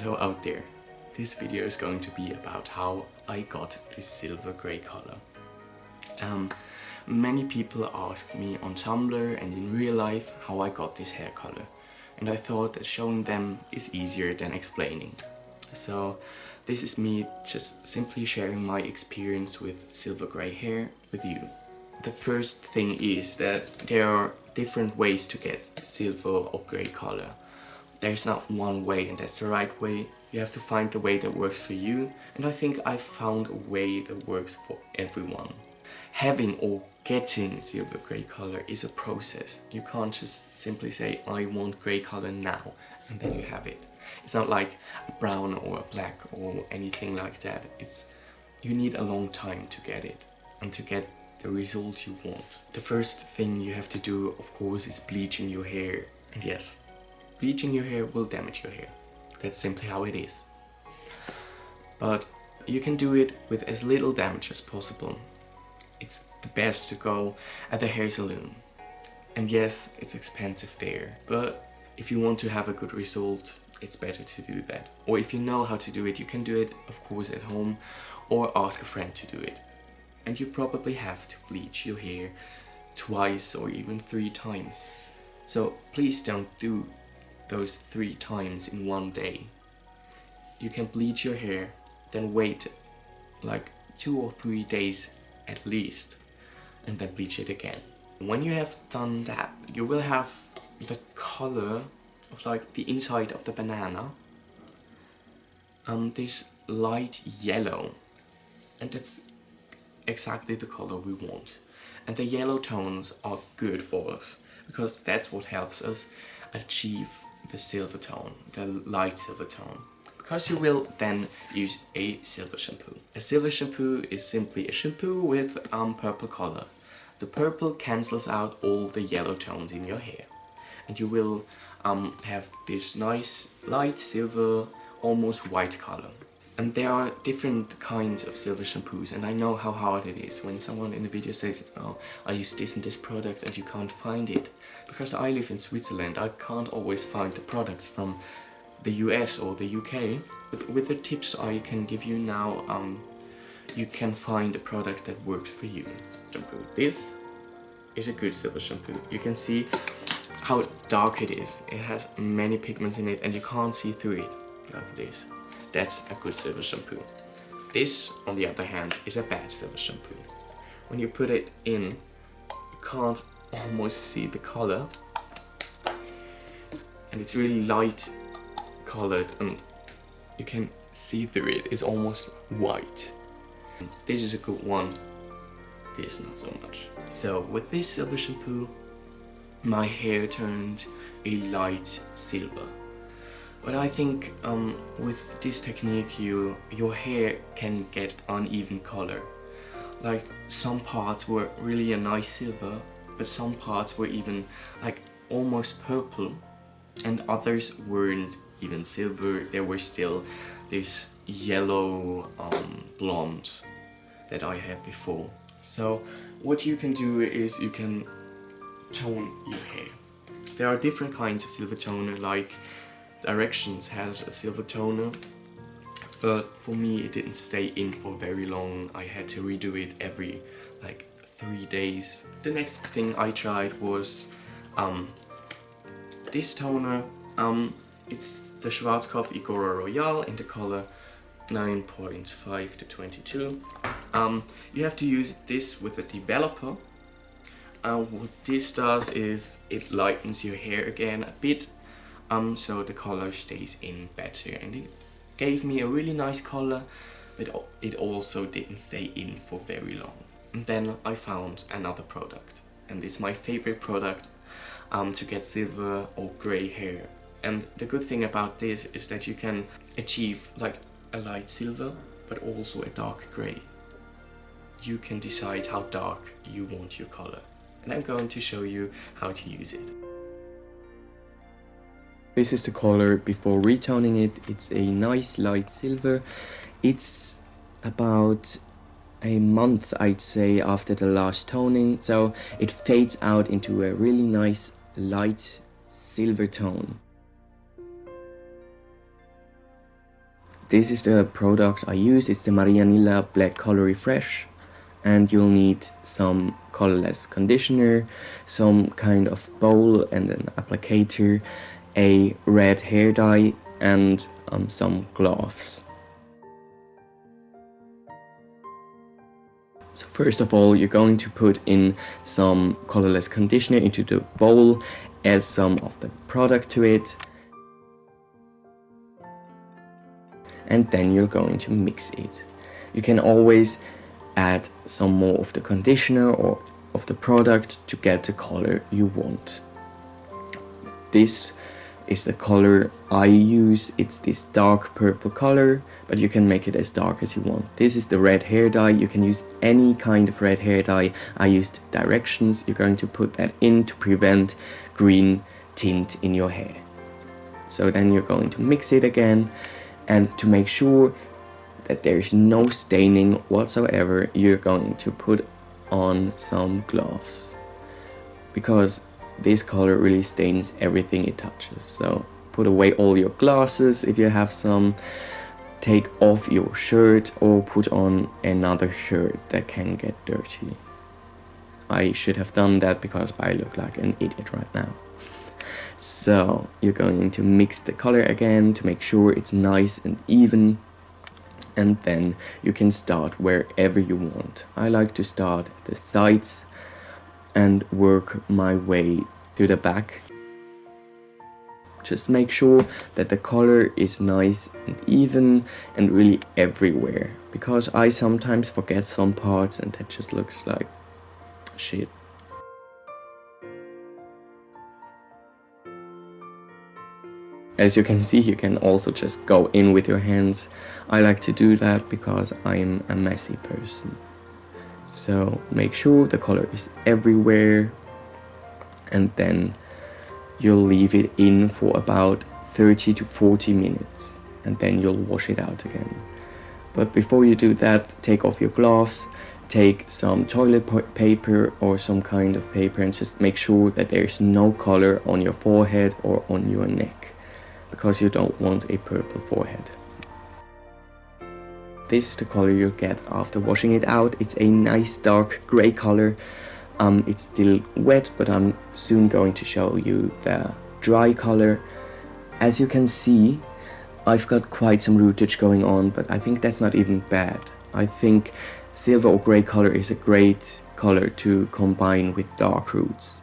Hello out there. This video is going to be about how I got this silver grey color. Many people ask me on Tumblr and in real life how I got this hair color, and I thought that showing them is easier than explaining. So this is me just simply sharing my experience with silver grey hair with you. The first thing is that there are different ways to get silver or grey color. There's not one way and that's the right way. You have to find the way that works for you, and I think I've found a way that works for everyone. Having or getting silver grey color is a process. You can't just simply say I want grey color now and then you have it. It's not like a brown or a black or anything like that. You need a long time to get it and to get the result you want. The first thing you have to do, of course, is bleaching your hair. And yes, bleaching your hair will damage your hair. That's simply how it is. But you can do it with as little damage as possible. It's the best to go at the hair salon. And yes, it's expensive there, but if you want to have a good result, it's better to do that. Or if you know how to do it, you can do it, of course, at home or ask a friend to do it. And you probably have to bleach your hair twice or even 3 times. So please don't do those 3 times in one day. You can bleach your hair, then wait like 2 or 3 days at least, and then bleach it again. When you have done that, you will have the color of like the inside of the banana, this light yellow, and that's exactly the color we want. And the yellow tones are good for us because that's what helps us achieve the silver tone, the light silver tone, because you will then use a silver shampoo. A silver shampoo is simply a shampoo with purple color. The purple cancels out all the yellow tones in your hair, and you will have this nice light silver, almost white color. And there are different kinds of silver shampoos, and I know how hard it is when someone in the video says, oh, I use this and this product and you can't find it. Because I live in Switzerland, I can't always find the products from the US or the UK. With the tips I can give you now, you can find a product that works for you. Shampoo. This is a good silver shampoo. You can see how dark it is. It has many pigments in it and you can't see through it like this. That's a good silver shampoo. This, on the other hand, is a bad silver shampoo. When you put it in, you can't almost see the color, and it's really light colored and you can see through it. It's almost white. This is a good one, this not so much. So with this silver shampoo, my hair turned a light silver. But I think with this technique your hair can get uneven color. Like some parts were really a nice silver, but some parts were even like almost purple, and others weren't even silver. There was still this yellow blonde that I had before. So what you can do is you can tone your hair. There are different kinds of silver toner, like Directions has a silver toner, but for me it didn't stay in for very long. I had to redo it every like 3 days. The next thing I tried was this toner. It's the Schwarzkopf Igora Royale in the color 9.5 to 22. You have to use this with a developer. What this does is it lightens your hair again a bit, so the color stays in better, and it gave me a really nice color, but it also didn't stay in for very long. And then I found another product, and it's my favorite product to get silver or grey hair. And the good thing about this is that you can achieve like a light silver but also a dark grey. You can decide how dark you want your color, and I'm going to show you how to use it. This is the color before retoning it. It's a nice light silver. It's about a month, I'd say, after the last toning, so it fades out into a really nice light silver tone. this is the product I use. It's the Nila Black Color Refresh, and you'll need some colorless conditioner, some kind of bowl and an applicator, a red hair dye, and some gloves. So first of all, you're going to put in some colorless conditioner into the bowl, add some of the product to it, and then you're going to mix it. You can always add some more of the conditioner or of the product to get the color you want. This is the color I use. It's this dark purple color, but you can make it as dark as you want. This is the red hair dye. You can use any kind of red hair dye. I used Directions. You're going to put that in to prevent green tint in your hair. So then you're going to mix it again, and to make sure that there's no staining whatsoever, you're going to put on some gloves, because this color really stains everything it touches. So put away all your glasses if you have some, take off your shirt or put on another shirt that can get dirty. I should have done that because I look like an idiot right now. So you're going to mix the color again to make sure it's nice and even, and then you can start wherever you want. I like to start at the sides and work my way to the back. Just make sure that the color is nice and even and really everywhere, because I sometimes forget some parts and that just looks like shit. As you can see, you can also just go in with your hands. I like to do that because I'm a messy person. So make sure the color is everywhere, and then you'll leave it in for about 30 to 40 minutes, and then you'll wash it out again. But before you do that, take off your gloves, take some toilet paper or some kind of paper, and just make sure that there's no color on your forehead or on your neck, because you don't want a purple forehead. This is the color you'll get after washing it out. It's a nice dark gray color. It's still wet, but I'm soon going to show you the dry color. As you can see, I've got quite some rootage going on, but I think that's not even bad. I think silver or gray color is a great color to combine with dark roots.